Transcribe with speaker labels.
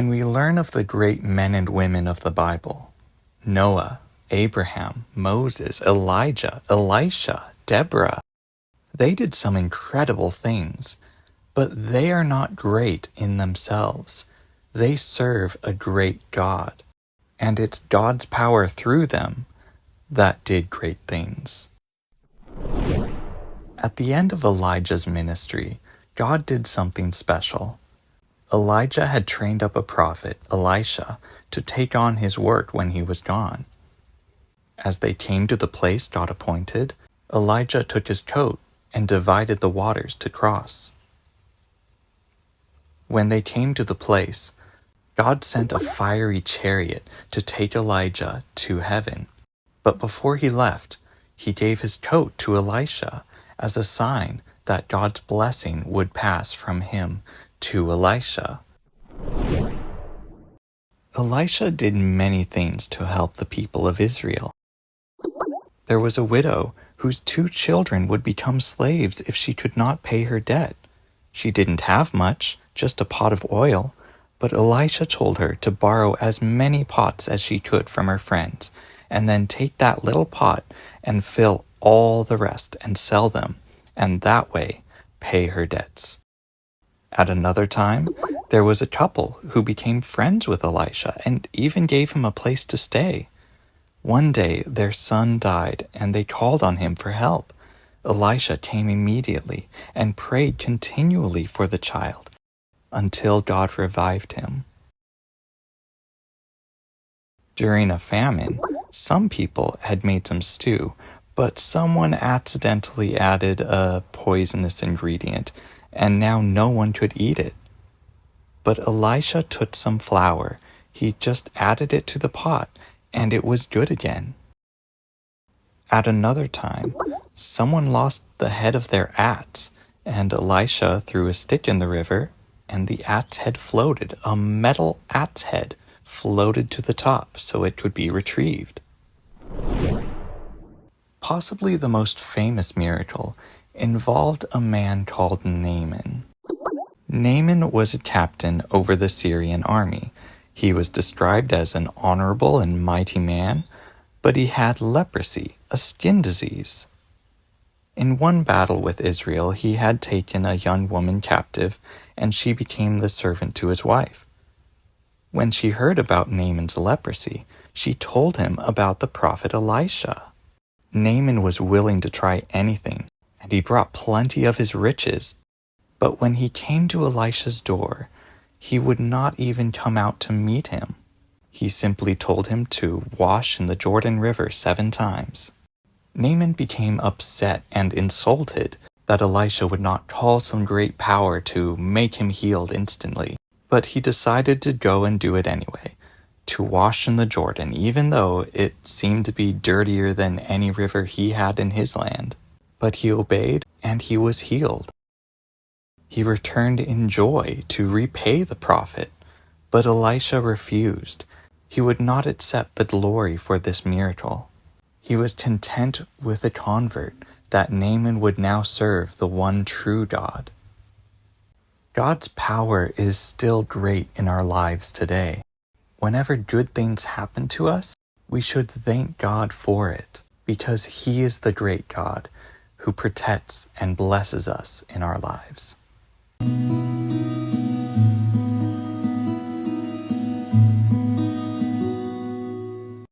Speaker 1: When we learn of the great men and women of the Bible, Noah, Abraham, Moses, Elijah, Elisha, Deborah, they did some incredible things, but they are not great in themselves. They serve a great God, and it's God's power through them that did great things. At the end of Elijah's ministry, God did something special. Elijah had trained up a prophet, Elisha, to take on his work when he was gone. As they came to the place God appointed, Elijah took his coat and divided the waters to cross. When they came to the place, God sent a fiery chariot to take Elijah to heaven. But before he left, he gave his coat to Elisha as a sign that God's blessing would pass from him to Elisha. Elisha did many things to help the people of Israel. There was a widow whose 2 children would become slaves if she could not pay her debt. She didn't have much, just a pot of oil, but Elisha told her to borrow as many pots as she could from her friends, and then take that little pot and fill all the rest and sell them, and that way pay her debts. At another time, there was a couple who became friends with Elisha and even gave him a place to stay. One day their son died and they called on him for help. Elisha came immediately and prayed continually for the child until God revived him. During a famine, some people had made some stew, but someone accidentally added a poisonous ingredient, and now no one could eat it. But Elisha took some flour. He just added it to the pot, and it was good again. At another time, someone lost the head of their adze, and Elisha threw a stick in the river, and the adze head floated. A metal adze head floated to the top so it could be retrieved. Possibly the most famous miracle involved a man called Naaman. Naaman was a captain over the Syrian army. He was described as an honorable and mighty man, but he had leprosy, a skin disease. In one battle with Israel, he had taken a young woman captive, and she became the servant to his wife. When she heard about Naaman's leprosy, she told him about the prophet Elisha. Naaman was willing to try anything, and he brought plenty of his riches. But when he came to Elisha's door, he would not even come out to meet him. He simply told him to wash in the Jordan River 7 times. Naaman became upset and insulted that Elisha would not call some great power to make him healed instantly, but he decided to go and do it anyway, to wash in the Jordan, even though it seemed to be dirtier than any river he had in his land. But he obeyed, and he was healed. He returned in joy to repay the prophet, but Elisha refused. He would not accept the glory for this miracle. He was content with a convert, that Naaman would now serve the one true God. God's power is still great in our lives today. Whenever good things happen to us, we should thank God for it, because He is the great God who protects and blesses us in our lives.